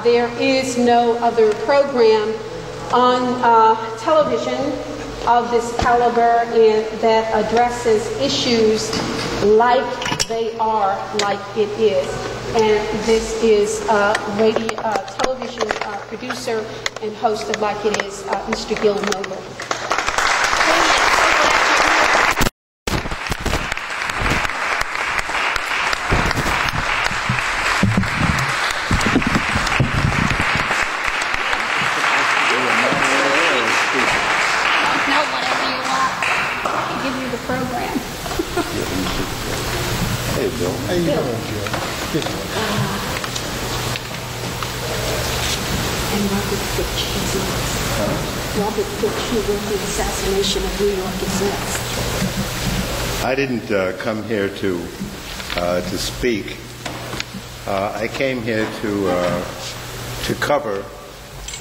There is no other program on television of this caliber and that addresses issues like they are, like it is. And this is television producer and host of Like It Is, Mr. Gil Noble. How you doing, Joe? Good. And Robert Fitch is next. Robert Fitch, who wrote The Assassination of New York, is next. I didn't come here to speak. I came here to cover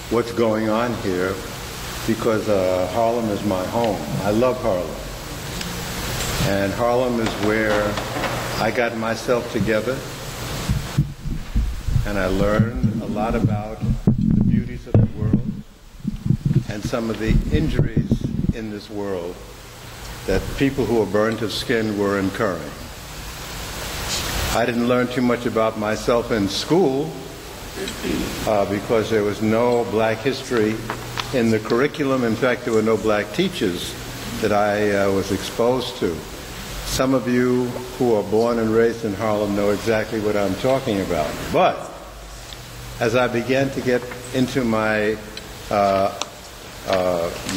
what's going on here because Harlem is my home. I love Harlem. And Harlem is where I got myself together, and I learned a lot about the beauties of the world and some of the injuries in this world that people who are burnt of skin were incurring. I didn't learn too much about myself in school because there was no black history in the curriculum. In fact, there were no black teachers that I was exposed to. Some of you who are born and raised in Harlem know exactly what I'm talking about. But as I began to get into my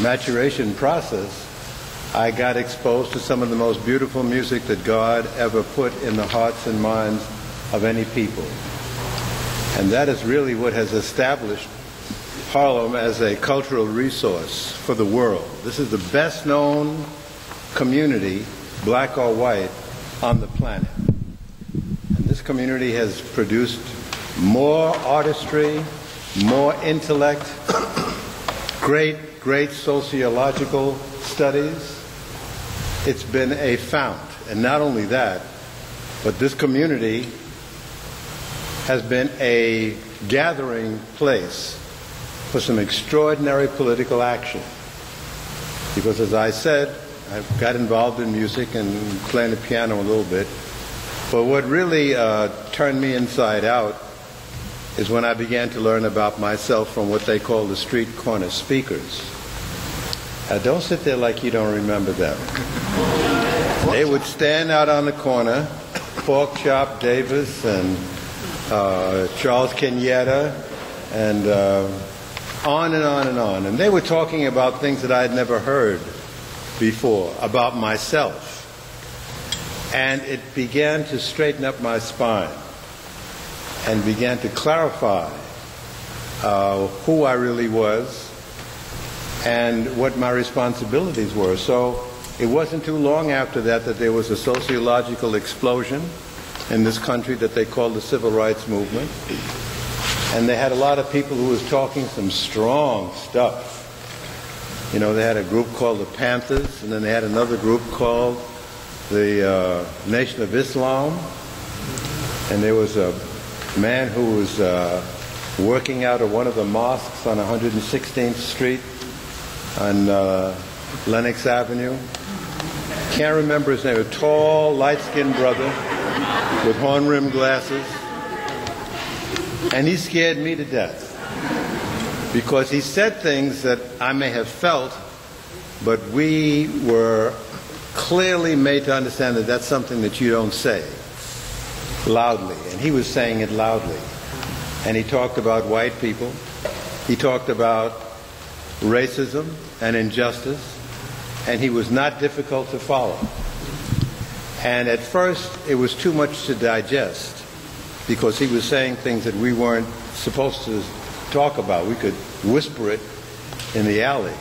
maturation process, I got exposed to some of the most beautiful music that God ever put in the hearts and minds of any people. And that is really what has established Harlem as a cultural resource for the world. This is the best known community, black or white, on the planet. And this community has produced more artistry, more intellect, great sociological studies. It's been a fount. And not only that, but this community has been a gathering place for some extraordinary political action. Because as I said, I got involved in music and playing the piano a little bit. But what really turned me inside out is when I began to learn about myself from what they call the street corner speakers. Don't sit there like you don't remember them. They would stand out on the corner, Pork Chop Davis and Charles Kenyatta, and on and on and on. And they were talking about things that I had never heard before about myself. And it began to straighten up my spine and began to clarify who I really was and what my responsibilities were. So it wasn't too long after that that there was a sociological explosion in this country that they called the Civil Rights Movement. And they had a lot of people who was talking some strong stuff. You know, they had a group called the Panthers, and then they had another group called the Nation of Islam. And there was a man who was working out of one of the mosques on 116th Street on Lenox Avenue. Can't remember his name. A tall, light-skinned brother with horn-rimmed glasses. And he scared me to death because he said things that I may have felt, but we were clearly made to understand that that's something that you don't say loudly. And he was saying it loudly. And he talked about white people. He talked about racism and injustice. And he was not difficult to follow. And at first, it was too much to digest because he was saying things that we weren't supposed to talk about. We could whisper it in the alley.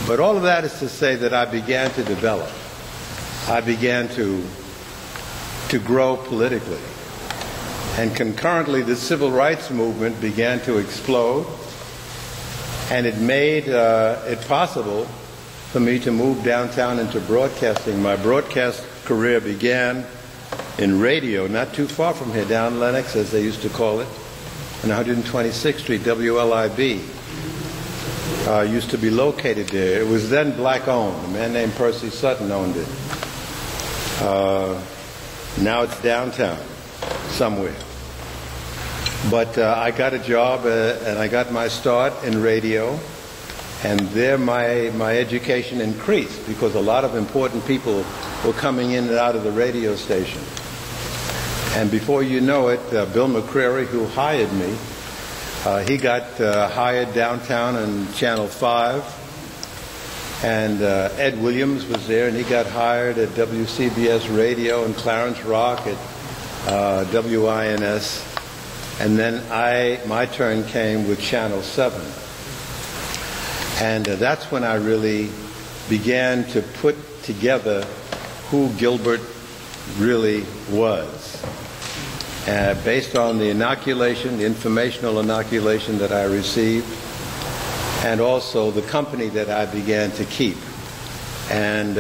But all of that is to say that I began to develop. I began to grow politically. And concurrently, the civil rights movement began to explode. And it made it possible for me to move downtown into broadcasting. My broadcast career began in radio, not too far from here, down Lenox, as they used to call it. on 126th Street, WLIB, used to be located there. It was then black-owned. A man named Percy Sutton owned it. Now it's downtown somewhere. But I got a job and I got my start in radio, and there my education increased because a lot of important people were coming in and out of the radio station. And before you know it, Bill McCreary, who hired me, he got hired downtown on Channel 5, and Ed Williams was there, and he got hired at WCBS Radio in Clarence Rock at WINS. And then my turn came with Channel 7. And that's when I really began to put together who Gilbert really was. Based on the inoculation, the informational inoculation that I received, and also the company that I began to keep. And,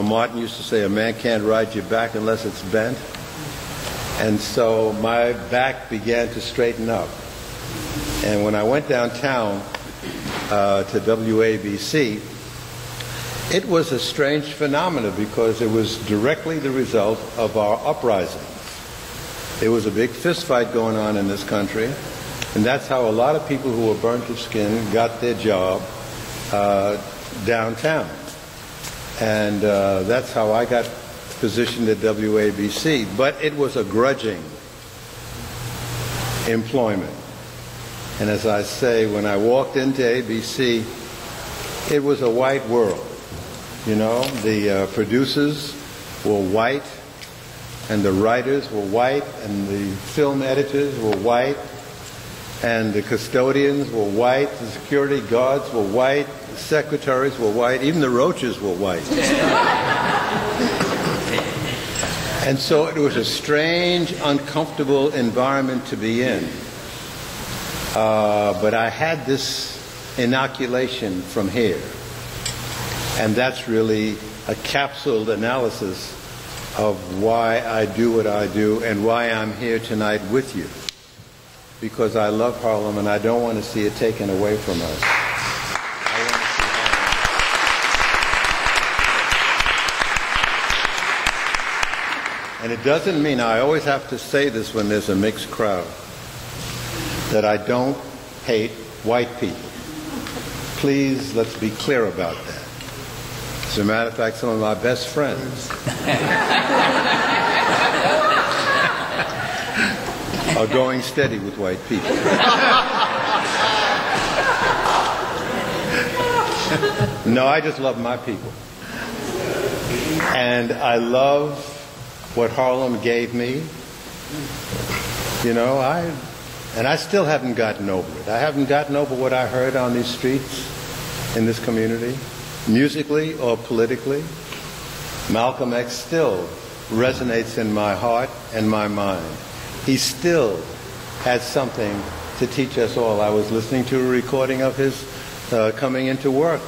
Martin used to say, a man can't ride your back unless it's bent. And so my back began to straighten up. And when I went downtown to WABC, it was a strange phenomenon because it was directly the result of our uprisings. There was a big fist fight going on in this country, and that's how a lot of people who were burnt to skin got their job downtown. And that's how I got positioned at WABC, but it was a grudging employment. And as I say, when I walked into ABC, it was a white world. The producers were white, and the writers were white, and the film editors were white, and the custodians were white, the security guards were white, the secretaries were white, even the roaches were white. And so it was a strange, uncomfortable environment to be in. But I had this inoculation from here. And that's really a capsuled analysis of why I do what I do and why I'm here tonight with you. Because I love Harlem and I don't want to see it taken away from us. And it doesn't mean, I always have to say this when there's a mixed crowd, that I don't hate white people. Please, let's be clear about that. As a matter of fact, some of my best friends are going steady with white people. No, I just love my people. And I love what Harlem gave me. And I still haven't gotten over it. I haven't gotten over what I heard on these streets in this community, musically or politically. Malcolm X still resonates in my heart and my mind. He still had something to teach us all. I was listening to a recording of his coming into work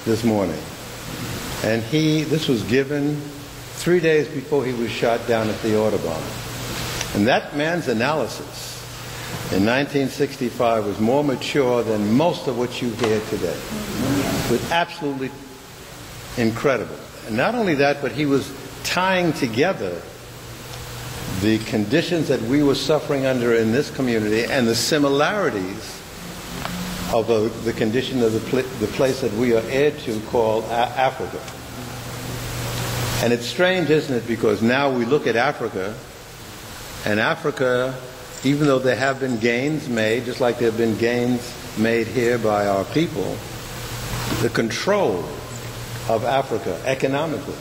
this morning. And this was given 3 days before he was shot down at the Audubon. And that man's analysis in 1965 was more mature than most of what you hear today. It was absolutely incredible. And not only that, but he was tying together the conditions that we were suffering under in this community and the similarities of the condition of the place that we are heir to called Africa. And it's strange, isn't it, because now we look at Africa, and Africa, even though there have been gains made, just like there have been gains made here by our people, the control of Africa economically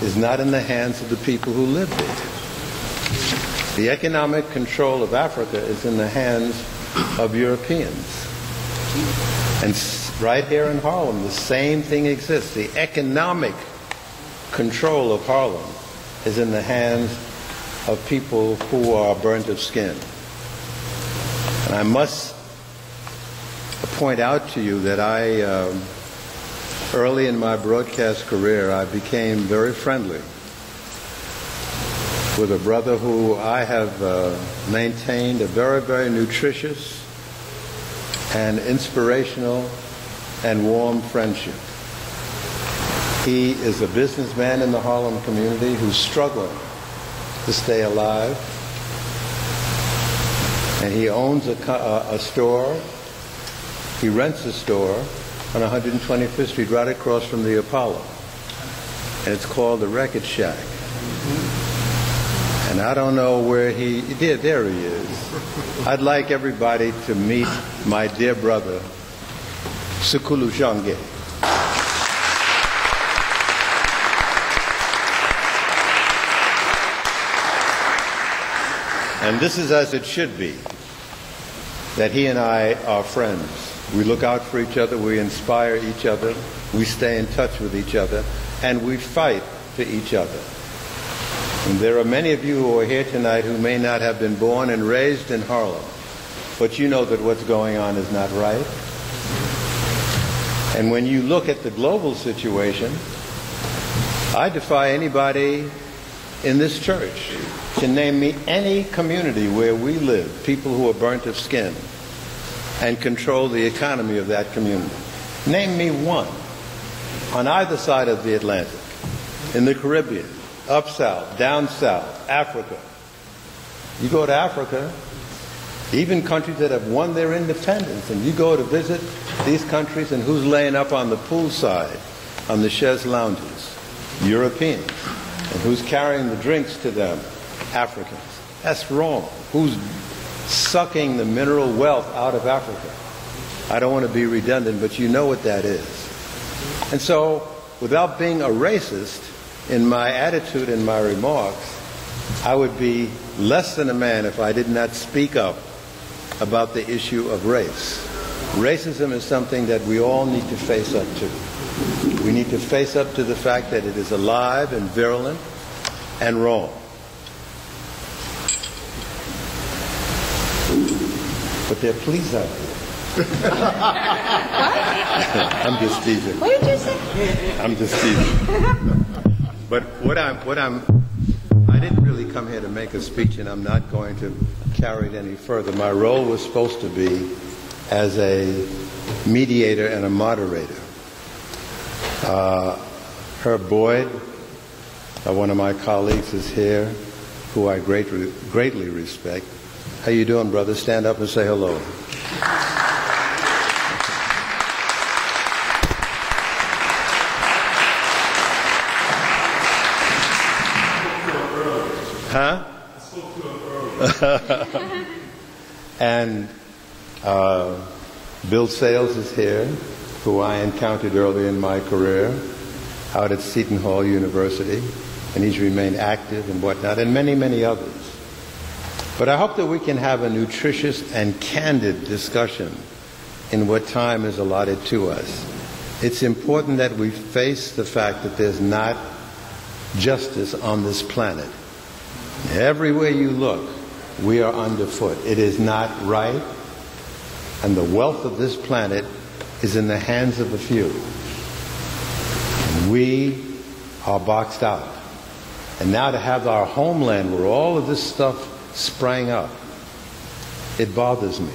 is not in the hands of the people who live there. The economic control of Africa is in the hands of Europeans. And right here in Harlem, the same thing exists. The economic control of Harlem is in the hands of people who are burnt of skin. And I must point out to you that early in my broadcast career, I became very friendly with a brother who I have maintained a very, very nutritious and inspirational and warm friendship. He is a businessman in the Harlem community who's struggling to stay alive. And he owns a store. He rents a store on 125th Street right across from the Apollo. And it's called the Record Shack. And I don't know where there he is. I'd like everybody to meet my dear brother, Sekulu Shange. And this is as it should be, that he and I are friends. We look out for each other, we inspire each other, we stay in touch with each other, and we fight for each other. And there are many of you who are here tonight who may not have been born and raised in Harlem, but you know that what's going on is not right. And when you look at the global situation, I defy anybody in this church to name me any community where we live, people who are burnt of skin and control the economy of that community. Name me one on either side of the Atlantic, in the Caribbean, up south, down south, Africa. You go to Africa, even countries that have won their independence, and you go to visit these countries, and who's laying up on the poolside, on the chaise lounges? Europeans. And who's carrying the drinks to them? Africans. That's wrong. Who's sucking the mineral wealth out of Africa? I don't want to be redundant, but you know what that is. And so, without being a racist in my attitude and my remarks, I would be less than a man if I did not speak up about the issue of race. Racism is something that we all need to face up to. We need to face up to the fact that it is alive and virulent and wrong. But they're pleased out there. I'm just teasing. What did you say? I'm just teasing. But I didn't really come here to make a speech, and I'm not going to carry it any further. My role was supposed to be as a mediator and a moderator. Herb Boyd, one of my colleagues, is here, who I greatly respect. How you doing, brother? Stand up and say hello. Huh? And Bill Sales is here, who I encountered early in my career out at Seton Hall University, and he's remained active and whatnot, and many, many others. But I hope that we can have a nutritious and candid discussion in what time is allotted to us. It's important that we face the fact that there's not justice on this planet. Everywhere you look, we are underfoot. It is not right, and the wealth of this planet is in the hands of a few. And we are boxed out. And now to have our homeland where all of this stuff sprang up, it bothers me.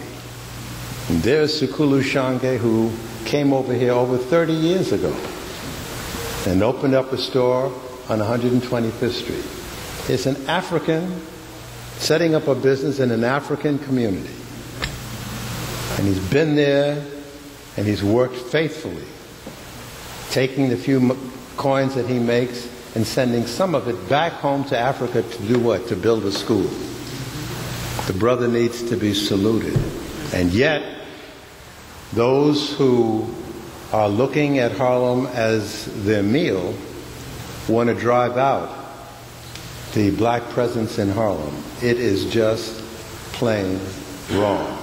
And there's Sekulu Shange, who came over here over 30 years ago and opened up a store on 125th Street. It's an African setting up a business in an African community. And he's been there, and he's worked faithfully, taking the few coins that he makes and sending some of it back home to Africa to do what? To build a school. The brother needs to be saluted. And yet, those who are looking at Harlem as their meal want to drive out the black presence in Harlem. It is just plain wrong.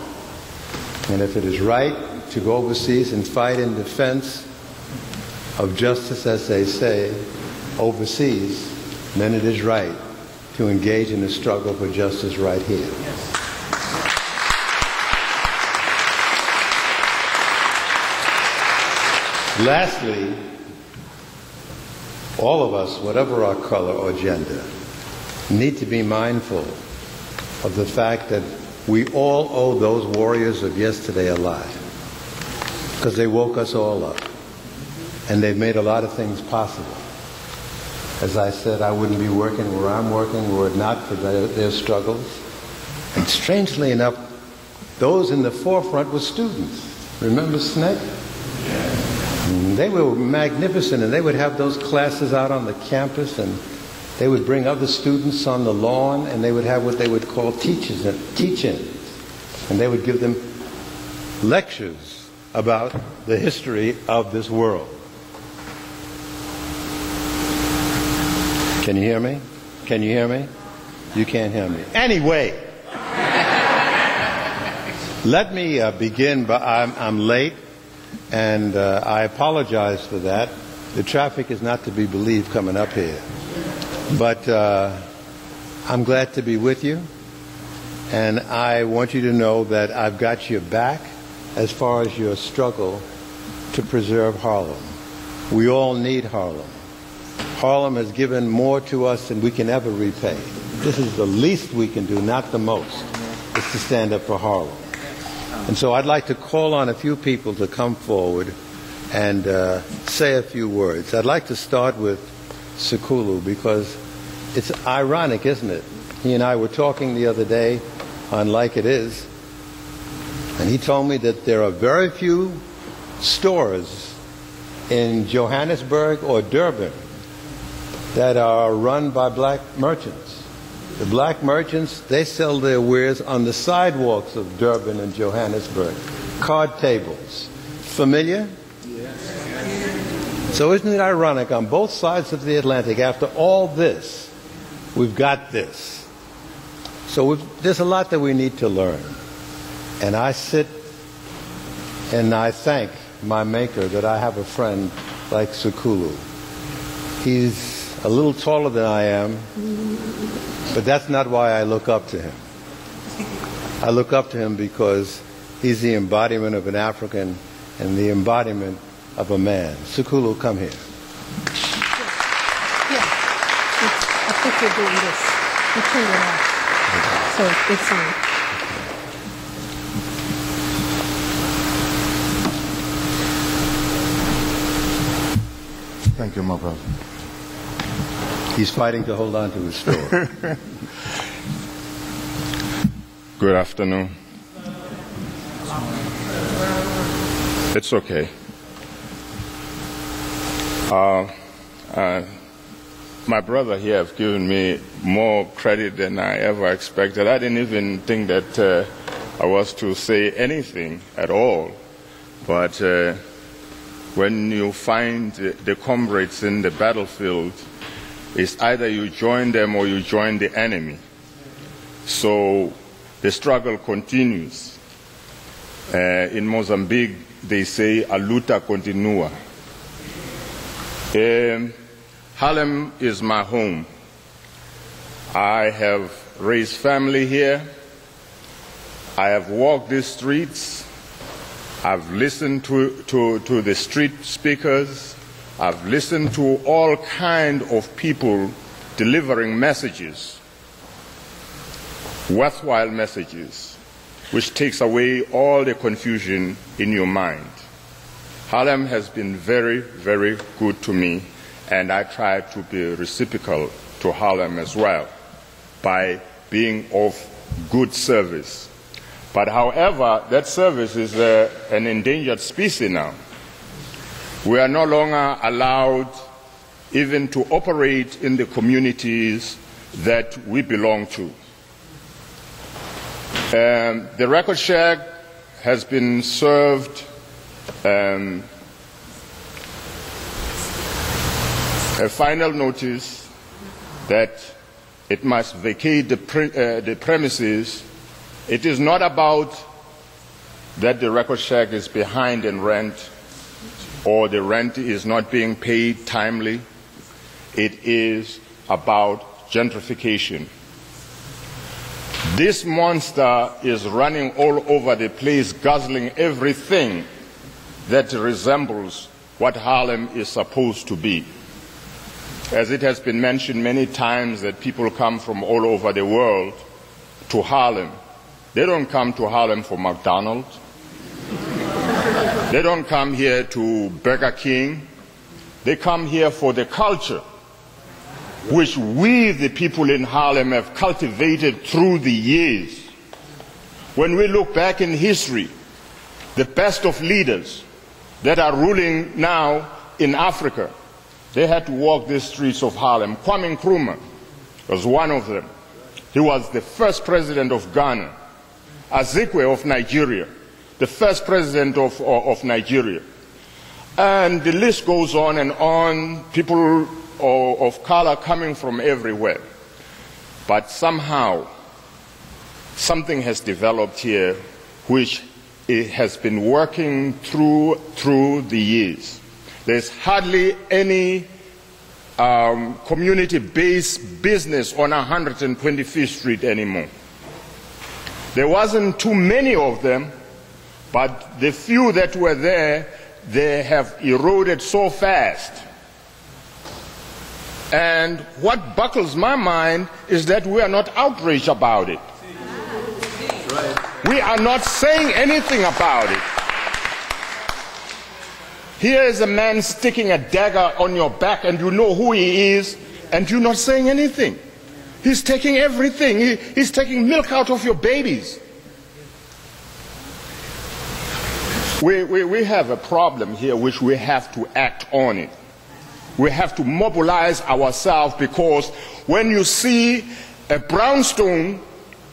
And if it is right to go overseas and fight in defense of justice, as they say, overseas, then it is right to engage in a struggle for justice right here. Lastly, all of us, whatever our color or gender, need to be mindful of the fact that we all owe those warriors of yesterday a lot, because they woke us all up, and they've made a lot of things possible. As I said, I wouldn't be working where I'm working were it not for their struggles. And strangely enough, those in the forefront were students. Remember SNEC? They were magnificent, and they would have those classes out on the campus, and they would bring other students on the lawn, and they would have what they would call teach-ins, and they would give them lectures about the history of this world. Can you hear me? Can you hear me? You can't hear me. Anyway, let me begin, but I'm late, and I apologize for that. The traffic is not to be believed coming up here. But I'm glad to be with you, and I want you to know that I've got your back as far as your struggle to preserve Harlem. We all need Harlem. Harlem has given more to us than we can ever repay. This is the least we can do, not the most, is to stand up for Harlem. And so I'd like to call on a few people to come forward and say a few words. I'd like to start with Sekulu, because it's ironic, isn't it? He and I were talking the other day on Like It Is, and he told me that there are very few stores in Johannesburg or Durban that are run by black merchants. The black merchants, they sell their wares on the sidewalks of Durban and Johannesburg. Card tables. Familiar? So isn't it ironic, on both sides of the Atlantic, after all this, we've got this. So there's a lot that we need to learn. And I sit and I thank my Maker that I have a friend like Sekulu. He's a little taller than I am, but that's not why I look up to him. I look up to him because he's the embodiment of an African and the embodiment of a man. Sekulu, come here. Yeah. I think you're doing this. You turn it off. So it's on. Thank you, my brother. He's fighting to hold on to his store. Good afternoon. It's okay. My brother here have given me more credit than I ever expected. I didn't even think that I was to say anything at all. But when you find the comrades in the battlefield, it's either you join them or you join the enemy. So the struggle continues. In Mozambique, they say, a luta continua. Harlem is my home. I have raised family here. I have walked these streets. I've listened to the street speakers. I've listened to all kinds of people delivering messages, worthwhile messages, which takes away all the confusion in your mind. Harlem has been very, very good to me, and I try to be reciprocal to Harlem as well by being of good service. But however, that service is an endangered species now. We are no longer allowed even to operate in the communities that we belong to. The Record Shack has been served a final notice that it must vacate the premises. It is not about that the Record Shack is behind in rent or the rent is not being paid timely. It is about gentrification. This monster is running all over the place, guzzling everything that resembles what Harlem is supposed to be. As it has been mentioned many times that people come from all over the world to Harlem. They don't come to Harlem for McDonald's. They don't come here to Burger King. They come here for the culture, which we, the people in Harlem, have cultivated through the years. When we look back in history, the best of leaders that are ruling now in Africa, they had to walk the streets of Harlem. Kwame Nkrumah was one of them. He was the first president of Ghana. Azikwe of Nigeria, the first president of Nigeria. And the list goes on and on, people of color coming from everywhere. But somehow, something has developed here which it has been working through the years. There's hardly any community-based business on 125th Street anymore. There wasn't too many of them, but the few that were there, they have eroded so fast. And what buckles my mind is that we are not outraged about it. We are not saying anything about it. Here is a man sticking a dagger on your back and you know who he is and you're not saying anything. He's taking everything. He's taking milk out of your babies. We have a problem here which we have to act on it. We have to mobilize ourselves, because when you see a brownstone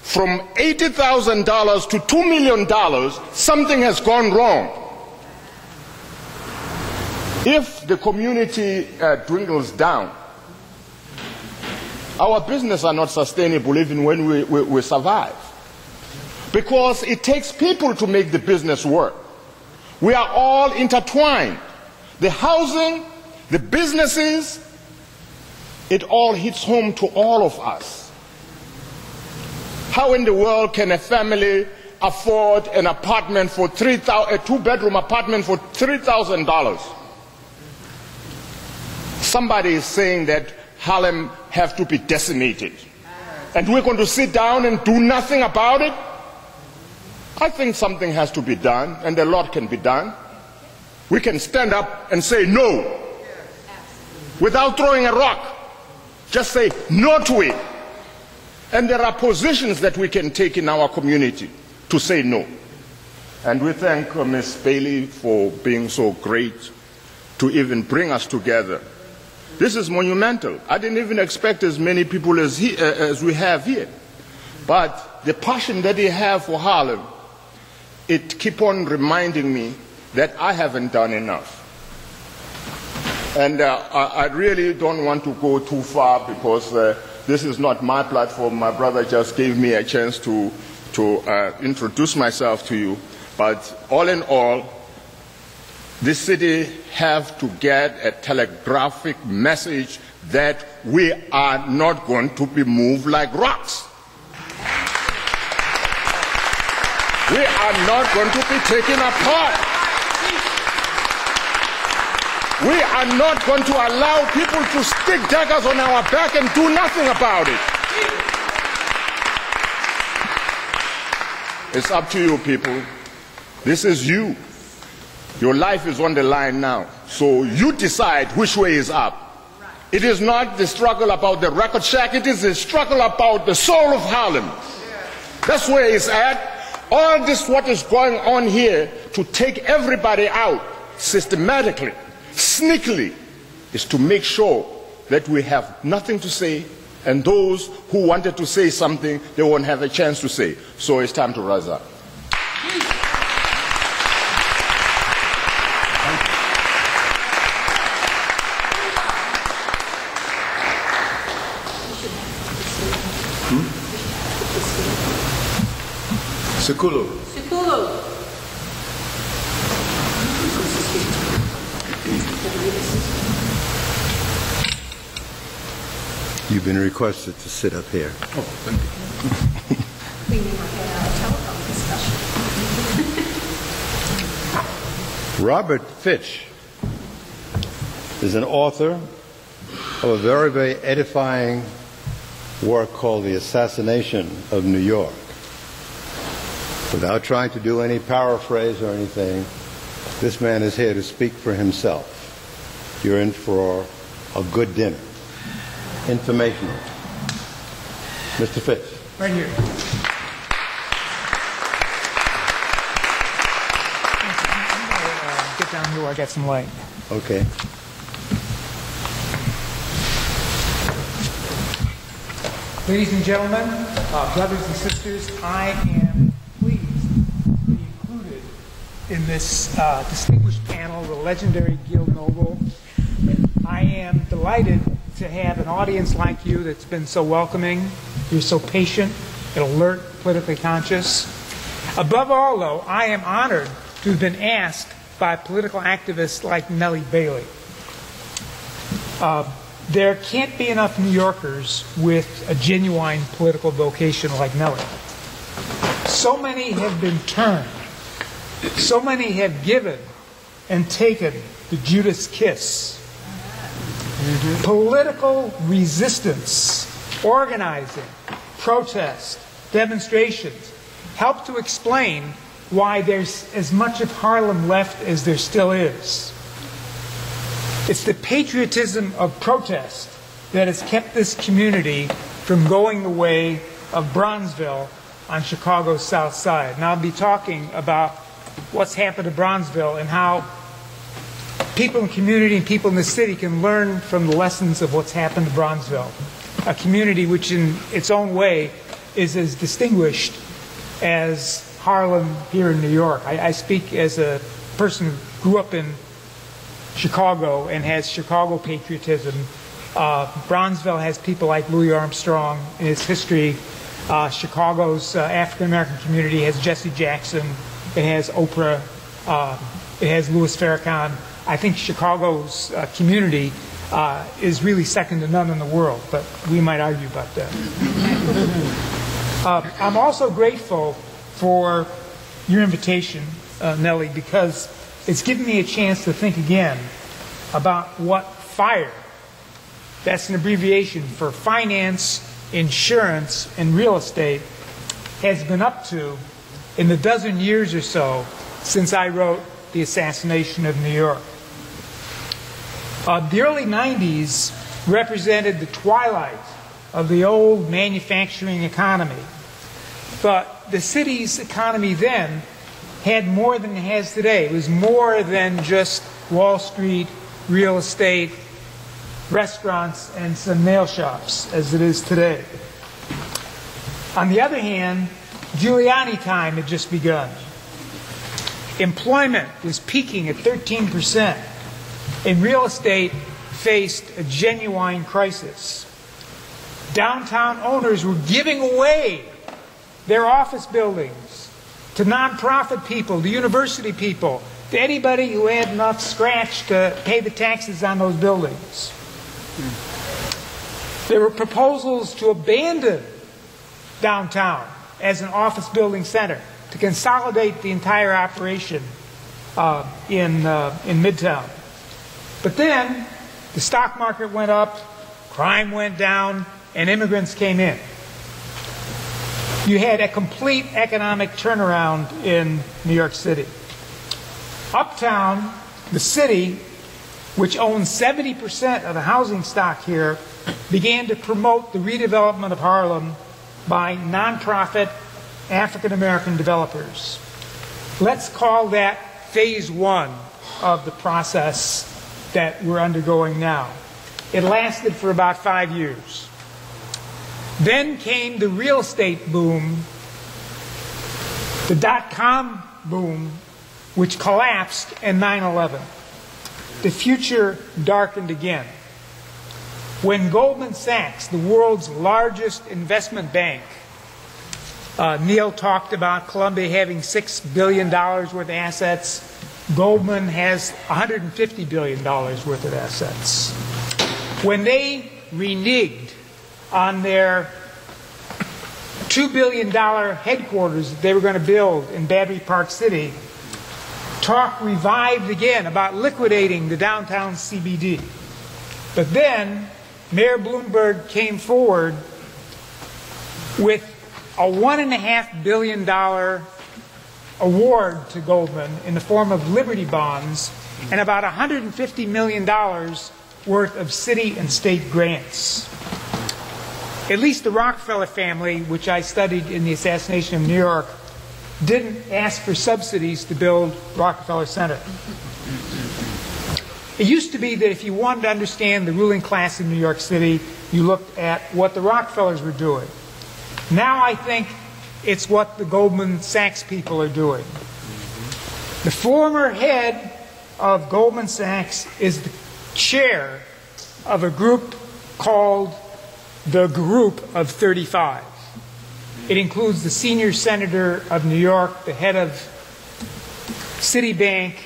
from $80,000 to $2 million, something has gone wrong. If the community dwindles down, our business are not sustainable even when we survive. Because it takes people to make the business work. We are all intertwined. The housing, the businesses, it all hits home to all of us. How in the world can a family afford an apartment for a two-bedroom apartment for $3,000? Somebody is saying that Harlem have to be decimated. And we're going to sit down and do nothing about it? I think something has to be done, and a lot can be done. We can stand up and say no without throwing a rock. Just say no to it. And there are positions that we can take in our community to say no. And we thank Ms. Bailey for being so great to even bring us together. This is monumental. I didn't even expect as many people as we have here. But the passion that they have for Harlem, it keeps on reminding me that I haven't done enough. And I really don't want to go too far, because this is not my platform. My brother just gave me a chance to introduce myself to you. But all in all, this city have to get a telegraphic message that we are not going to be moved like rocks. We are not going to be taken apart. We are not going to allow people to stick daggers on our back and do nothing about it. It's up to you, people. This is you. Your life is on the line now. So you decide which way is up. It is not the struggle about the record shack. It is the struggle about the soul of Harlem. That's where it's at. All this, what is going on here to take everybody out systematically, sneakily, is to make sure that we have nothing to say, and those who wanted to say something, they won't have a chance to say. So it's time to rise up. Sekulu. Sekulu. You've been requested to sit up here. Oh, thank you. We never had a telephone discussion. Robert Fitch is an author, of a very, very edifying work called The Assassination of New York. Without trying to do any paraphrase or anything, this man is here to speak for himself. You're in for a good dinner. Informational. Mr. Fitz. Right here. Get down here where I got some light. Okay. Ladies and gentlemen, brothers and sisters, I am pleased to be included in this distinguished panel, the legendary Guild Noble. I am delighted to have an audience like you that's been so welcoming. You're so patient and alert, politically conscious. Above all, though, I am honored to have been asked by political activists like Nellie Bailey. There can't be enough New Yorkers with a genuine political vocation like Nellie. So many have been turned. So many have given and taken the Judas kiss. Political resistance, organizing, protest, demonstrations help to explain why there's as much of Harlem left as there still is. It's the patriotism of protest that has kept this community from going the way of Bronzeville on Chicago's South Side. And I'll be talking about what's happened to Bronzeville and how people in the community and people in the city can learn from the lessons of what's happened to Bronzeville, a community which in its own way is as distinguished as Harlem here in New York. I speak as a person who grew up in Chicago and has Chicago patriotism. Bronzeville has people like Louis Armstrong in its history. Chicago's African-American community has Jesse Jackson. It has Oprah. It has Louis Farrakhan. I think Chicago's community is really second to none in the world, but we might argue about that. I'm also grateful for your invitation, Nellie, because it's given me a chance to think again about what FIRE, that's an abbreviation for finance, insurance, and real estate, has been up to in the dozen years or so since I wrote The Assassination of New York. The early 90s represented the twilight of the old manufacturing economy. But the city's economy then had more than it has today. It was more than just Wall Street, real estate, restaurants, and some nail shops, as it is today. On the other hand, Giuliani time had just begun. Employment was peaking at 13%, and real estate faced a genuine crisis. Downtown owners were giving away their office buildings to nonprofit people, to university people, to anybody who had enough scratch to pay the taxes on those buildings. There were proposals to abandon downtown as an office building center, to consolidate the entire operation in Midtown. But then the stock market went up, crime went down, and immigrants came in. You had a complete economic turnaround in New York City. Uptown, the city, which owns 70% of the housing stock here, began to promote the redevelopment of Harlem by nonprofit African-American developers. Let's call that phase one of the process that we're undergoing now. It lasted for about 5 years. Then came the real estate boom, the dot-com boom, which collapsed in 9/11. The future darkened again. When Goldman Sachs, the world's largest investment bank, Neil talked about Columbia having $6 billion worth of assets. Goldman has $150 billion worth of assets. When they reneged on their $2 billion headquarters that they were going to build in Battery Park City, talk revived again about liquidating the downtown CBD. But then Mayor Bloomberg came forward with a $1.5 billion award to Goldman in the form of Liberty bonds and about $150 million worth of city and state grants. At least the Rockefeller family, which I studied in the assassination of New York, didn't ask for subsidies to build Rockefeller Center. It used to be that if you wanted to understand the ruling class in New York City, you looked at what the Rockefellers were doing. Now I think it's what the Goldman Sachs people are doing. The former head of Goldman Sachs is the chair of a group called the Group of 35. It includes the senior senator of New York, the head of Citibank,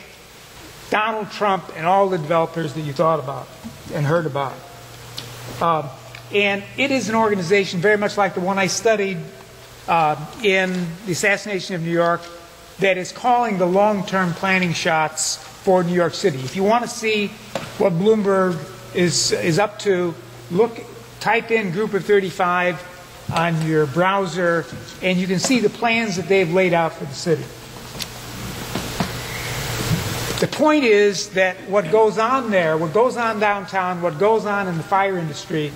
Donald Trump, and all the developers that you thought about and heard about. And it is an organization very much like the one I studied in the assassination of New York that is calling the long-term planning shots for New York City. If you want to see what Bloomberg is up to, type in Group of 35 on your browser, and you can see the plans that they've laid out for the city. The point is that what goes on there, what goes on downtown, what goes on in the fire industry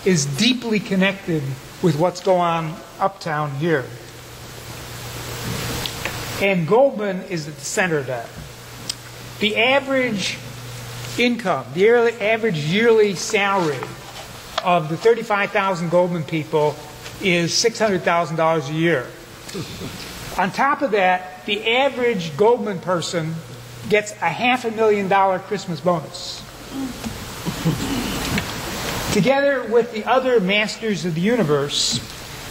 is deeply connected with what's going on uptown here. And Goldman is at the center of that. The average income, the average yearly salary of the 35,000 Goldman people is $600,000 a year. On top of that, the average Goldman person gets a $500,000 Christmas bonus. Together with the other masters of the universe,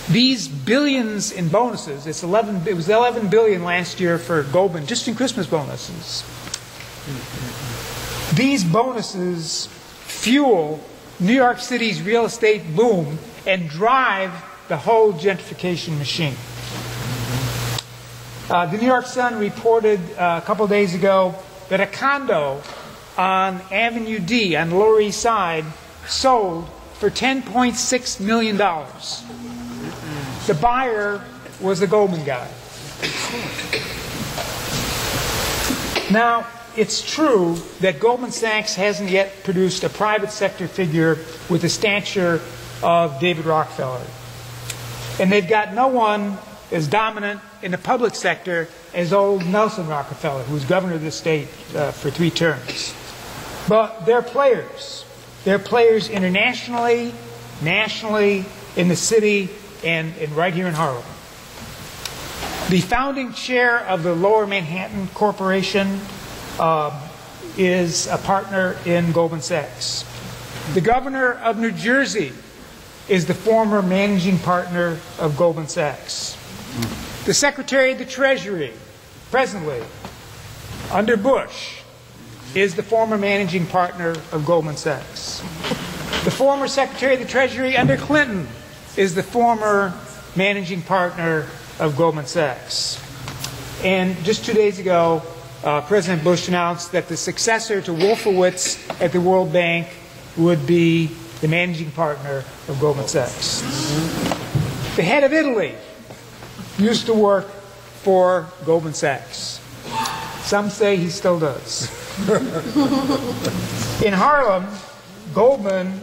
these billions in bonuses, it was 11 billion last year for Goldman, just in Christmas bonuses. These bonuses fuel New York City's real estate boom and drive the whole gentrification machine. The New York Sun reported a couple days ago that a condo on Avenue D on the Lower East Side sold for $10.6 million. The buyer was the Goldman guy. Now, it's true that Goldman Sachs hasn't yet produced a private sector figure with the stature of David Rockefeller. And they've got no one as dominant in the public sector as old Nelson Rockefeller, who was governor of the state for 3 terms. But they're players. They're players internationally, nationally, in the city, and right here in Harlem. The founding chair of the Lower Manhattan Corporation is a partner in Goldman Sachs. The governor of New Jersey is the former managing partner of Goldman Sachs. The Secretary of the Treasury, presently, under Bush, is the former managing partner of Goldman Sachs. The former Secretary of the Treasury under Clinton is the former managing partner of Goldman Sachs. And just 2 days ago, President Bush announced that the successor to Wolfowitz at the World Bank would be the managing partner of Goldman Sachs. The head of Italy used to work for Goldman Sachs. Some say he still does. In Harlem, Goldman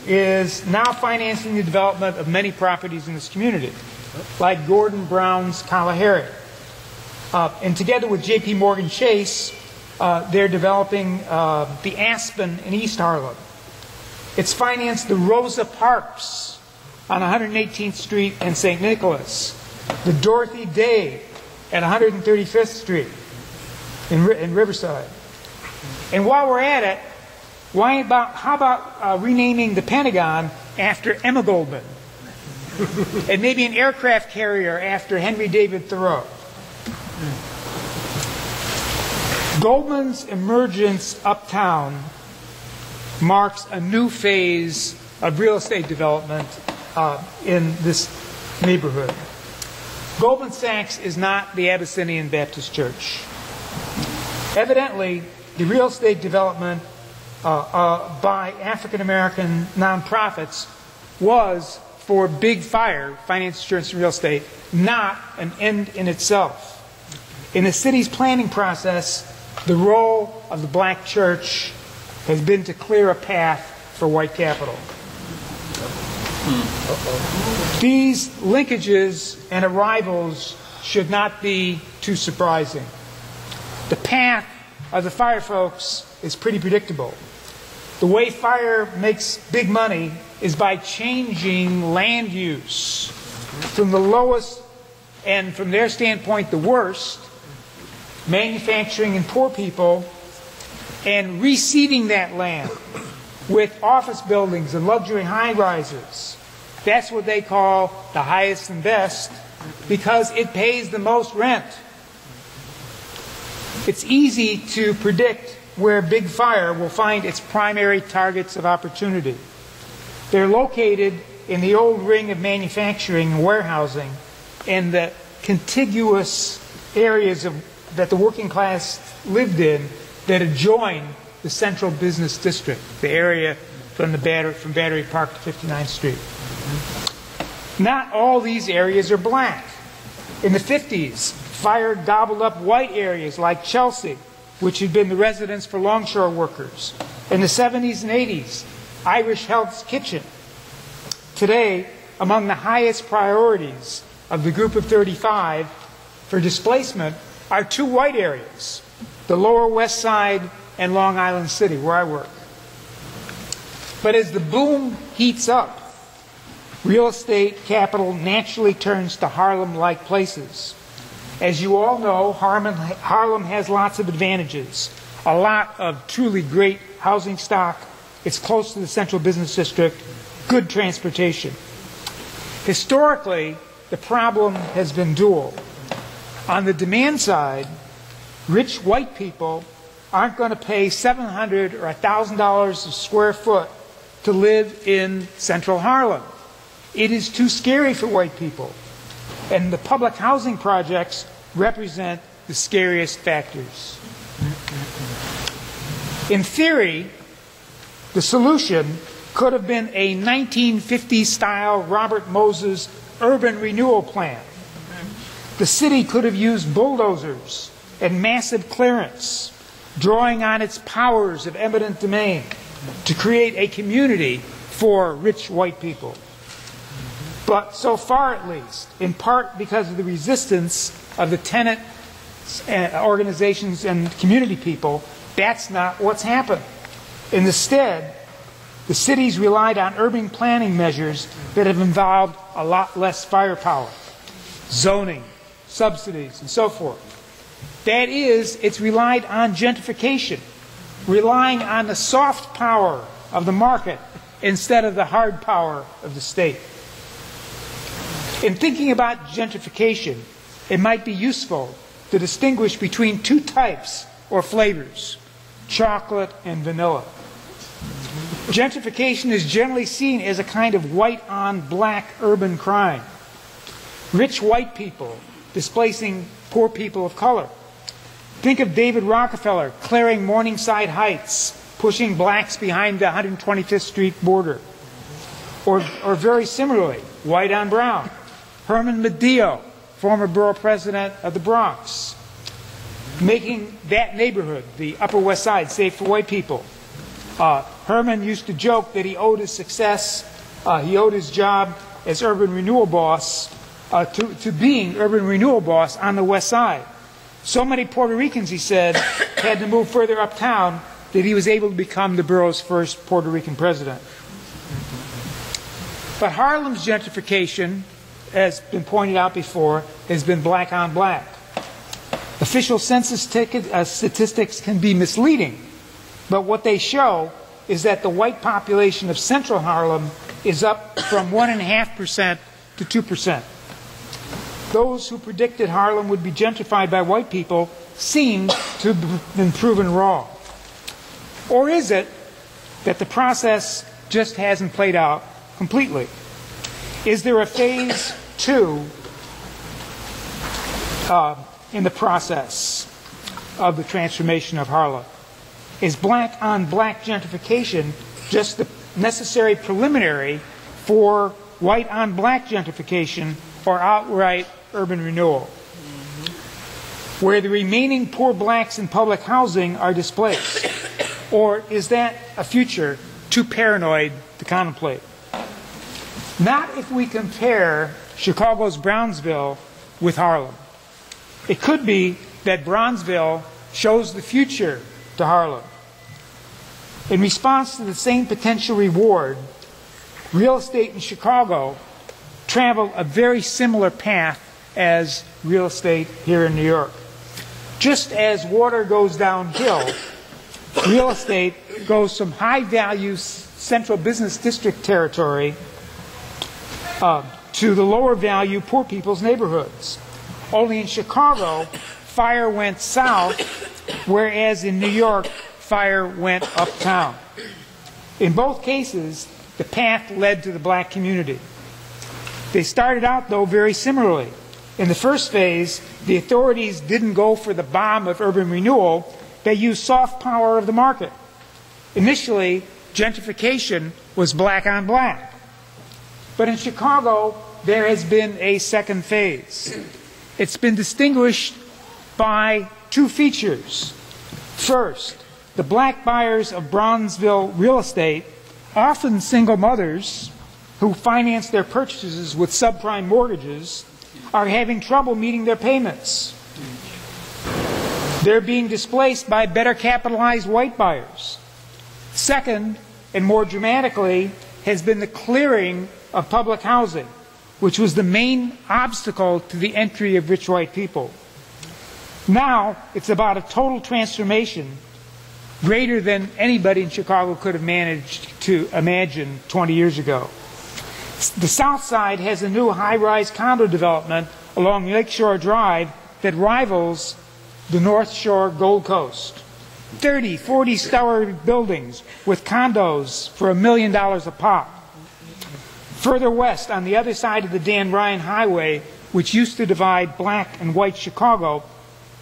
is now financing the development of many properties in this community, like Gordon Brown's Kalahari. And together with J.P. Morgan Chase, they're developing the Aspen in East Harlem. It's financed the Rosa Parks on 118th Street and St. Nicholas, the Dorothy Day at 135th Street in Riverside. And while we're at it, how about renaming the Pentagon after Emma Goldman? And maybe an aircraft carrier after Henry David Thoreau. Goldman's emergence uptown marks a new phase of real estate development in this neighborhood. Goldman Sachs is not the Abyssinian Baptist Church. Evidently, the real estate development by African American nonprofits was for big fire, finance, insurance, and real estate, not an end in itself. In the city's planning process, the role of the black church has been to clear a path for white capital. These linkages and arrivals should not be too surprising. The path of the fire folks is pretty predictable. The way fire makes big money is by changing land use from the lowest and, from their standpoint, the worst, manufacturing and poor people, and reseeding that land with office buildings and luxury high-rises. That's what they call the highest and best, because it pays the most rent. It's easy to predict where big fire will find its primary targets of opportunity. They're located in the old ring of manufacturing and warehousing and the contiguous areas that the working class lived in that adjoin the central business district, the area from Battery Park to 59th Street. Not all these areas are black. In the 50s, fire gobbled up white areas like Chelsea, which had been the residence for longshore workers. In the 70s and 80s, Irish Hell's Kitchen. Today, among the highest priorities of the Group of 35 for displacement are two white areas, the Lower West Side and Long Island City, where I work. But as the boom heats up, real estate capital naturally turns to Harlem-like places. As you all know, Harlem has lots of advantages. A lot of truly great housing stock. It's close to the central business district. Good transportation. Historically, the problem has been dual. On the demand side, rich white people aren't going to pay $700 or $1,000 a square foot to live in central Harlem. It is too scary for white people. And the public housing projects represent the scariest factors. In theory, the solution could have been a 1950s-style Robert Moses urban renewal plan. The city could have used bulldozers and massive clearance, drawing on its powers of eminent domain to create a community for rich white people. But so far at least, in part because of the resistance of the tenant organizations and community people, that's not what's happened. Instead, the cities relied on urban planning measures that have involved a lot less firepower, zoning, subsidies, and so forth. That is, it's relied on gentrification, relying on the soft power of the market instead of the hard power of the state. In thinking about gentrification, it might be useful to distinguish between two types or flavors, chocolate and vanilla. Gentrification is generally seen as a kind of white-on-black urban crime. Rich white people displacing poor people of color. Think of David Rockefeller clearing Morningside Heights, pushing blacks behind the 125th Street border. Or very similarly, white on brown. Herman Medeo, former borough president of the Bronx, making that neighborhood, the Upper West Side, safe for white people. Herman used to joke that he owed his success, he owed his job as urban renewal boss to being urban renewal boss on the West Side. So many Puerto Ricans, he said, had to move further uptown that he was able to become the borough's first Puerto Rican president. But Harlem's gentrification, as been pointed out before, has been black on black. Official census statistics can be misleading, but what they show is that the white population of central Harlem is up from 1.5% to 2%. Those who predicted Harlem would be gentrified by white people seem to have been proven wrong. Or is it that the process just hasn't played out completely? Is there a phase 2 in the process of the transformation of Harlem? Is black-on-black gentrification just the necessary preliminary for white-on-black gentrification or outright urban renewal, where the remaining poor blacks in public housing are displaced? Or is that a future too paranoid to contemplate? Not if we compare Chicago's Brownsville with Harlem. It could be that Brownsville shows the future to Harlem. In response to the same potential reward, real estate in Chicago traveled a very similar path as real estate here in New York. Just as water goes downhill, real estate goes from high-value central business district territory to the lower-value poor people's neighborhoods. Only in Chicago, fire went south, whereas in New York, fire went uptown. In both cases, the path led to the black community. They started out, though, very similarly. In the first phase, the authorities didn't go for the bomb of urban renewal. They used soft power of the market. Initially, gentrification was black on black. But in Chicago, there has been a second phase. It's been distinguished by two features. First, the black buyers of Brownsville real estate, often single mothers who finance their purchases with subprime mortgages, are having trouble meeting their payments. They're being displaced by better capitalized white buyers. Second, and more dramatically, has been the clearing of public housing, which was the main obstacle to the entry of rich white people. Now, it's about a total transformation greater than anybody in Chicago could have managed to imagine 20 years ago. The South Side has a new high-rise condo development along Lakeshore Drive that rivals the North Shore Gold Coast. 30, 40-story buildings with condos for $1 million a pop. Further west, on the other side of the Dan Ryan Highway, which used to divide black and white Chicago,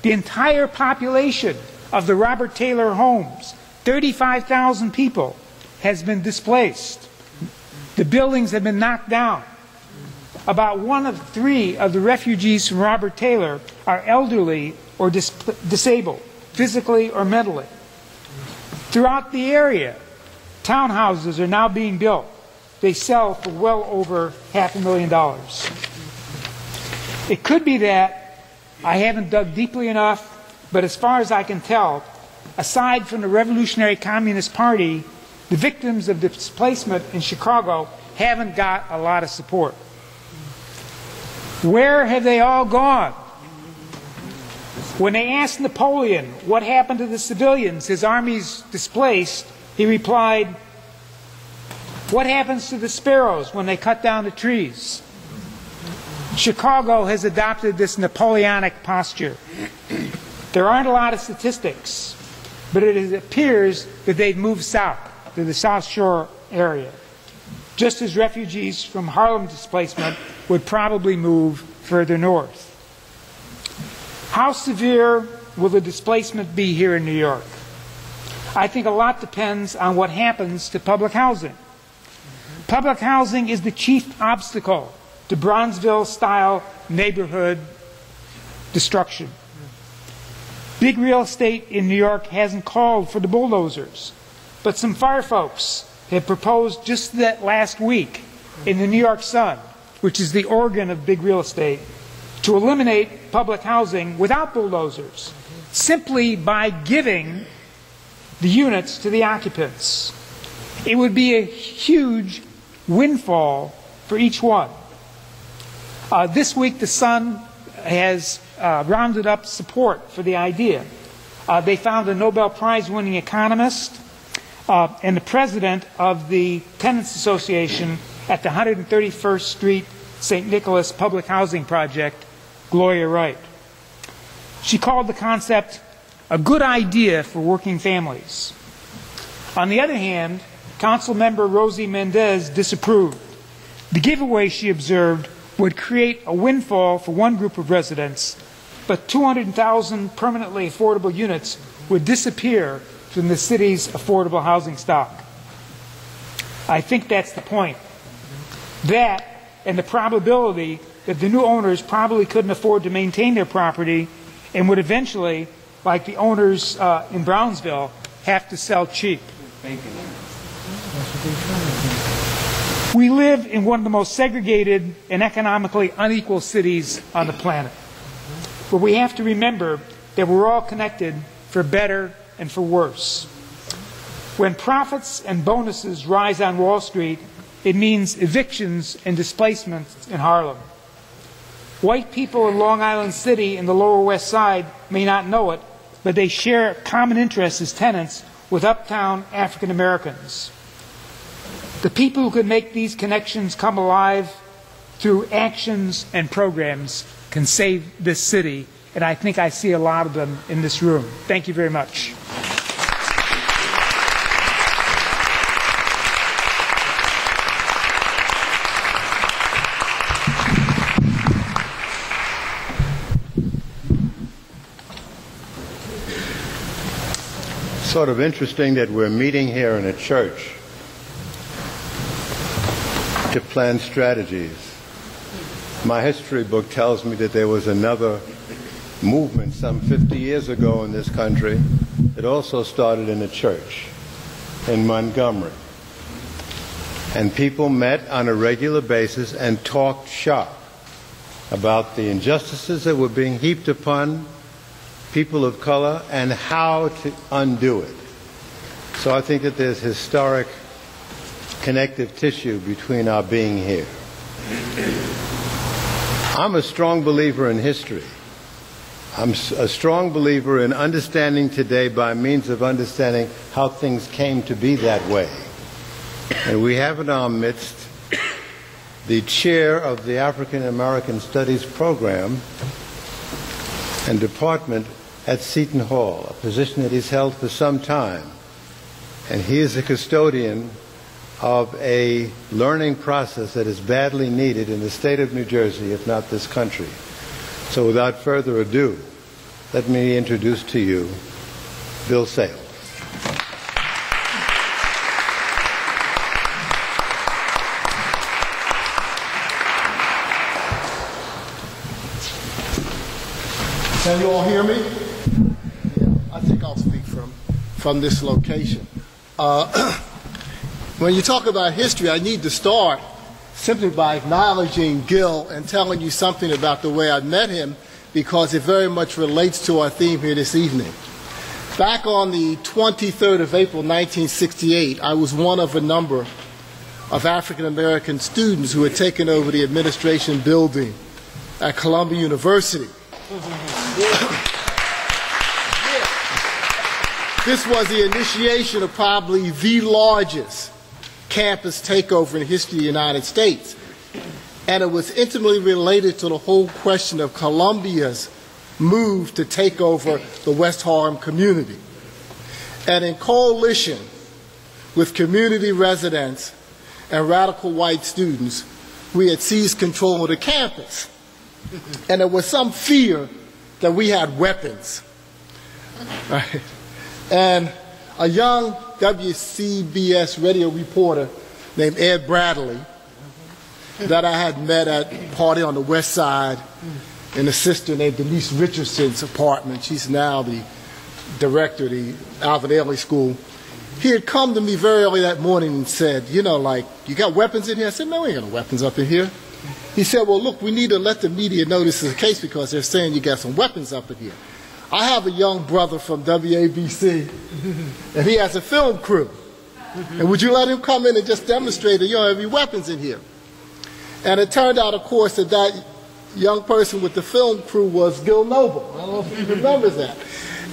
the entire population of the Robert Taylor homes, 35,000 people, has been displaced. The buildings have been knocked down. About 1 of 3 of the refugees from Robert Taylor are elderly or disabled, physically or mentally. Throughout the area, townhouses are now being built. They sell for well over $500,000. It could be that I haven't dug deeply enough, but as far as I can tell, aside from the Revolutionary Communist Party, the victims of displacement in Chicago haven't got a lot of support. Where have they all gone? When they asked Napoleon what happened to the civilians, his armies displaced, he replied, "What happens to the sparrows when they cut down the trees?" Chicago has adopted this Napoleonic posture. There aren't a lot of statistics, but it appears that they've moved south to the South Shore area, just as refugees from Harlem displacement would probably move further north. How severe will the displacement be here in New York? I think a lot depends on what happens to public housing. Public housing is the chief obstacle to Brownsville-style neighborhood destruction. Big real estate in New York hasn't called for the bulldozers, but some fire folks have proposed just that last week in the New York Sun, which is the organ of big real estate, to eliminate public housing without bulldozers, simply by giving the units to the occupants. It would be a huge windfall for each one. This week, the Sun has rounded up support for the idea. They found a Nobel Prize-winning economist and the president of the Tenants Association at the 131st Street St. Nicholas Public Housing Project, Gloria Wright. She called the concept a good idea for working families. On the other hand, Council member Rosie Mendez disapproved. The giveaway, she observed, would create a windfall for one group of residents, but 200,000 permanently affordable units would disappear from the city's affordable housing stock. I think that's the point. That and the probability that the new owners probably couldn't afford to maintain their property and would eventually, like the owners in Brownsville, have to sell cheap. We live in one of the most segregated and economically unequal cities on the planet. But we have to remember that we're all connected for better and for worse. When profits and bonuses rise on Wall Street, it means evictions and displacements in Harlem. White people in Long Island City and the Lower West Side may not know it, but they share common interests as tenants with uptown African Americans. The people who can make these connections come alive through actions and programs can save this city, and I think I see a lot of them in this room. Thank you very much. Sort of interesting that we're meeting here in a church to plan strategies. My history book tells me that there was another movement some 50 years ago in this country that also started in a church in Montgomery. And people met on a regular basis and talked shop about the injustices that were being heaped upon people of color and how to undo it. So I think that there's historic connective tissue between our being here. I'm a strong believer in history. I'm a strong believer in understanding today by means of understanding how things came to be that way. And we have in our midst the chair of the African American Studies program and department at Seton Hall, a position that he's held for some time. And he is a custodian of a learning process that is badly needed in the state of New Jersey, if not this country. So without further ado, let me introduce to you Bill Sales. Can you all hear me? Yeah, I think I'll speak from this location. When you talk about history, I need to start simply by acknowledging Gil and telling you something about the way I met him, because it very much relates to our theme here this evening. Back on the 23rd of April, 1968, I was one of a number of African American students who had taken over the administration building at Columbia University. This was the initiation of probably the largest campus takeover in the history of the United States. And it was intimately related to the whole question of Columbia's move to take over the West Harlem community. And in coalition with community residents and radical white students, we had seized control of the campus. And there was some fear that we had weapons. Right? And a young WCBS radio reporter named Ed Bradley that I had met at a party on the West Side, and a sister named Denise Richardson's apartment. She's now the director of the Alvin Ailey School. He had come to me very early that morning and said, you know, like, you got weapons in here? I said, no, we ain't got no weapons up in here. He said, well, look, we need to let the media know this is the case because they're saying you got some weapons up in here. I have a young brother from WABC, and he has a film crew. And would you let him come in and just demonstrate that you don't have any weapons in here? And it turned out, of course, that that young person with the film crew was Gil Noble. I don't know if he remembers that.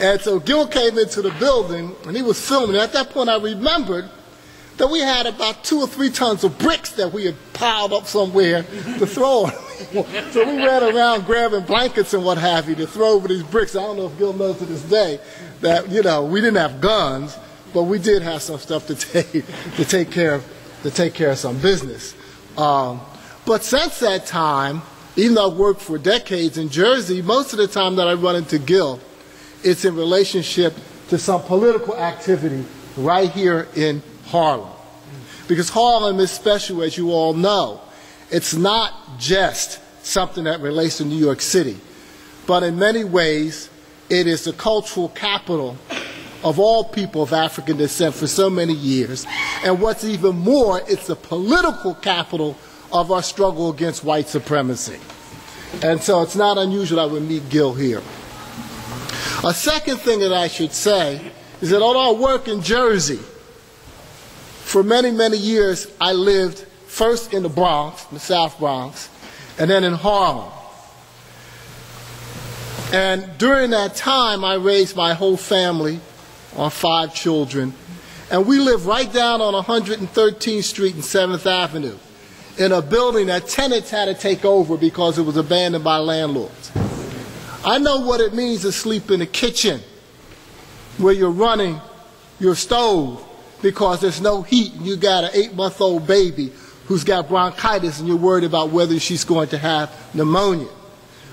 And so Gil came into the building, and he was filming. And at that point, I remembered that we had about 2 or 3 tons of bricks that we had piled up somewhere to throw. So we ran around grabbing blankets and what have you to throw over these bricks. I don't know if Gil knows to this day that, you know, we didn't have guns, but we did have some stuff to take care of some business. But since that time, even though I've worked for decades in Jersey, most of the time that I run into Gil, it's in relationship to some political activity right here in Harlem. Because Harlem is special, as you all know. It's not just something that relates to New York City, but in many ways, it is the cultural capital of all people of African descent for so many years. And what's even more, it's the political capital of our struggle against white supremacy. And so it's not unusual that we meet Gil here. A second thing that I should say is that although I work in Jersey, for many, many years I lived first in the Bronx, the South Bronx, and then in Harlem. And during that time, I raised my whole family, our 5 children, and we lived right down on 113th Street and 7th Avenue in a building that tenants had to take over because it was abandoned by landlords. I know what it means to sleep in the kitchen where you're running your stove because there's no heat and you got an 8-month-old baby who's got bronchitis and you're worried about whether she's going to have pneumonia.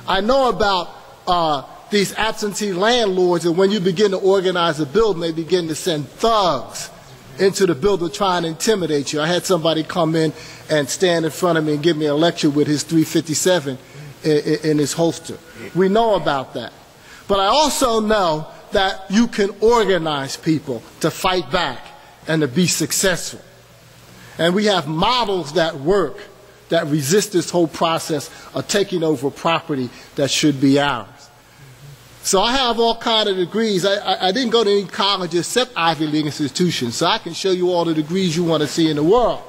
I know about these absentee landlords, and when you begin to organize a building, they begin to send thugs into the building trying to intimidate you. I had somebody come in and stand in front of me and give me a lecture with his .357 in his holster. We know about that. But I also know that you can organize people to fight back and to be successful. And we have models that work, that resist this whole process of taking over property that should be ours. So I have all kinds of degrees. I didn't go to any colleges except Ivy League institutions, so I can show you all the degrees you want to see in the world,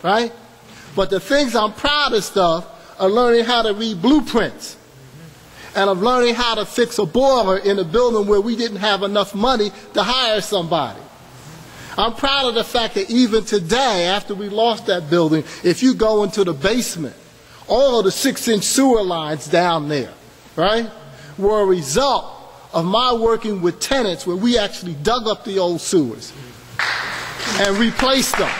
right? But the things I'm proudest of are learning how to read blueprints, and of learning how to fix a boiler in a building where we didn't have enough money to hire somebody. I'm proud of the fact that even today, after we lost that building, if you go into the basement, all of the 6-inch sewer lines down there, right, were a result of my working with tenants where we actually dug up the old sewers and replaced them.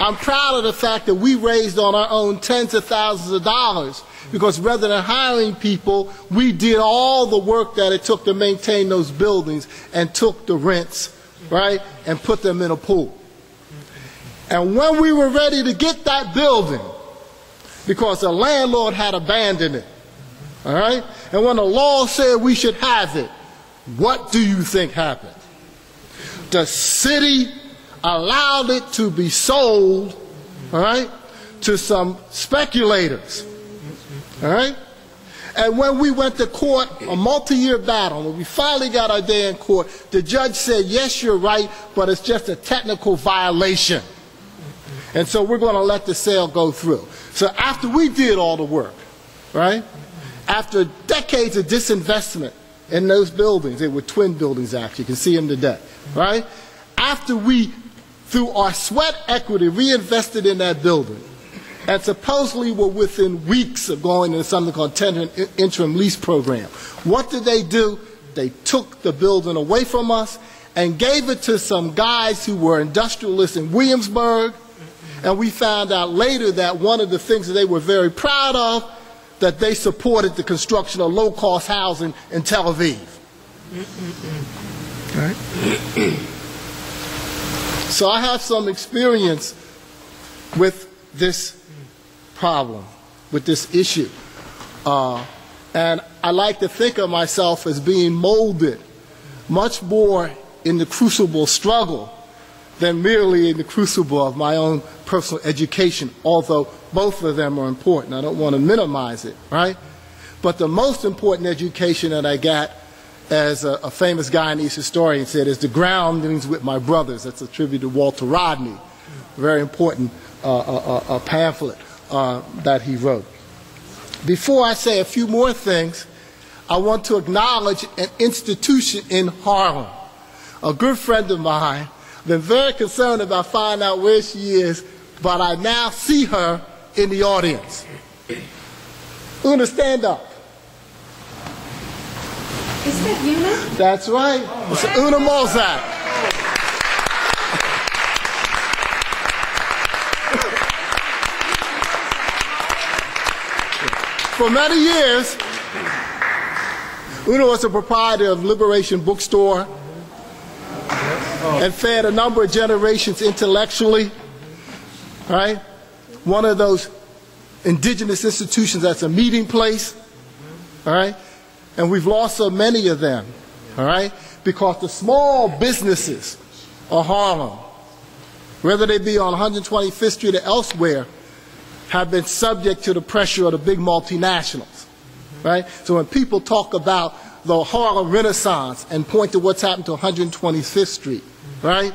I'm proud of the fact that we raised on our own tens of thousands of dollars because rather than hiring people, we did all the work that it took to maintain those buildings and took the rents, right, and put them in a pool. And when we were ready to get that building, because the landlord had abandoned it, all right, and when the law said we should have it, what do you think happened? The city allowed it to be sold, all right, to some speculators, all right? And when we went to court, a multi-year battle, when we finally got our day in court, the judge said, yes, you're right, but it's just a technical violation. And so we're going to let the sale go through. So after we did all the work, right, after decades of disinvestment in those buildings, they were twin buildings actually, you can see them today, right? After we, through our sweat equity, reinvested in that building, and supposedly were within weeks of going into something called tenant interim lease program. What did they do? They took the building away from us and gave it to some guys who were industrialists in Williamsburg, and we found out later that one of the things that they were very proud of, that they supported the construction of low-cost housing in Tel Aviv. Right? So I have some experience with this problem, with this issue. And I like to think of myself as being molded much more in the crucible struggle than merely in the crucible of my own personal education, although both of them are important. I don't want to minimize it, right? But the most important education that I got, as a famous Guyanese historian said, is the groundings with my brothers. That's a tribute to Walter Rodney, a very important pamphlet that he wrote. Before I say a few more things, I want to acknowledge an institution in Harlem. A good friend of mine, been very concerned about finding out where she is, but I now see her in the audience. Una, stand up. Is that Una? That's right. It's Una Mozak. For many years, Uno was a proprietor of Liberation Bookstore and fed a number of generations intellectually, right? One of those indigenous institutions that's a meeting place, all right? And we've lost so many of them, all right? Because the small businesses of Harlem, whether they be on 125th Street or elsewhere, have been subject to the pressure of the big multinationals, right? So when people talk about the Harlem Renaissance and point to what's happened to 125th Street, right?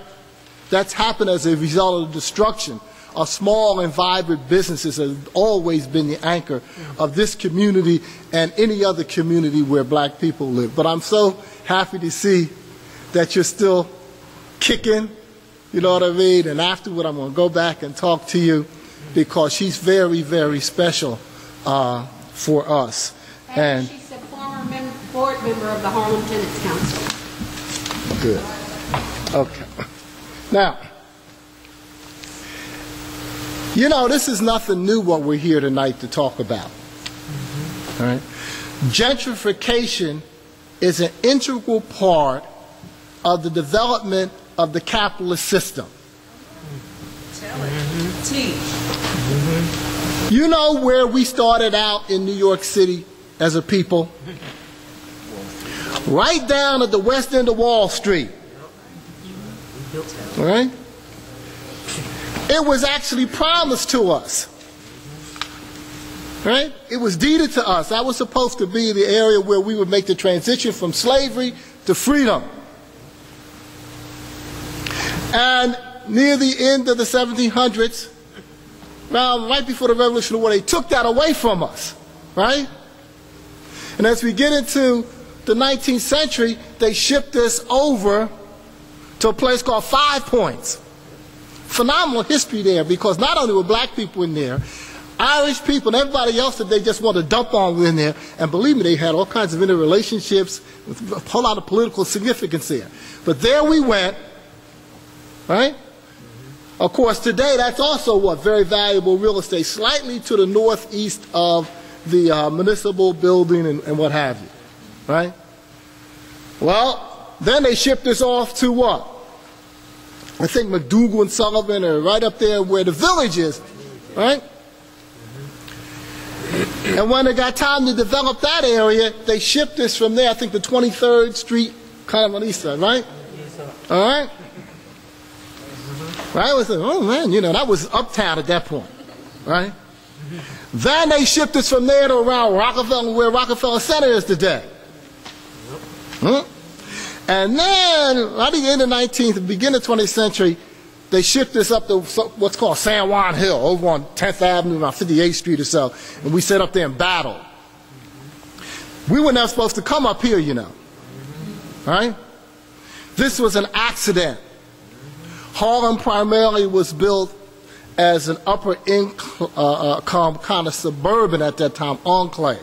That's happened as a result of the destruction of small and vibrant businesses that have always been the anchor of this community and any other community where black people live. But I'm so happy to see that you're still kicking, you know what I mean? And afterward, I'm going to go back and talk to you because she's very, very special for us. And she's a former board member of the Harlem Tenants Council. Good. Okay. Now, you know, this is nothing new what we're here tonight to talk about. All right? Gentrification is an integral part of the development of the capitalist system. Tell it. Teach. You know where we started out in New York City as a people? Right down at the west end of Wall Street. All right? It was actually promised to us. Right? It was deeded to us. That was supposed to be the area where we would make the transition from slavery to freedom. And near the end of the 1700s, right before the Revolutionary War, they took that away from us. Right? And as we get into the 19th century, they shipped us over to a place called 5 Points. Phenomenal history there, because not only were black people in there, Irish people and everybody else that they just wanted to dump on were in there. And believe me, they had all kinds of interrelationships with a whole lot of political significance there. But there we went, right? Of course, today that's also what? Very valuable real estate, slightly to the northeast of the municipal building and what have you, right? Well, then they shipped us off to what? I think McDougal and Sullivan are right up there where the village is, right? And when it got time to develop that area, they shipped us from there, I think the 23rd Street, kind of on the east side, right? All right? Right? I was like, oh man, you know, that was uptown at that point, right? Then they shipped us from there to around Rockefeller, where Rockefeller Center is today. And then, right at the end of the 19th, beginning of the 20th century, they shipped us up to what's called San Juan Hill, over on 10th Avenue, around 58th Street or so, and we sat up there and battled. We were not supposed to come up here, you know. Right? This was an accident. Harlem primarily was built as an upper income kind of suburban at that time, enclave.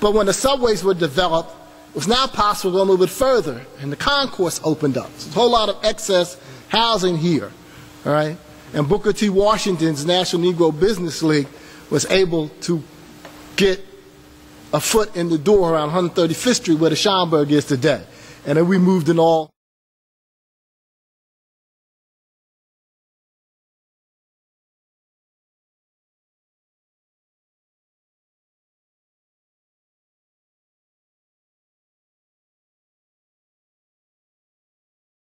But when the subways were developed, it was now possible to go a little bit further, and the concourse opened up. So a whole lot of excess housing here, all right? And Booker T. Washington's National Negro Business League was able to get a foot in the door around 135th Street, where the Schomburg is today. And then we moved in all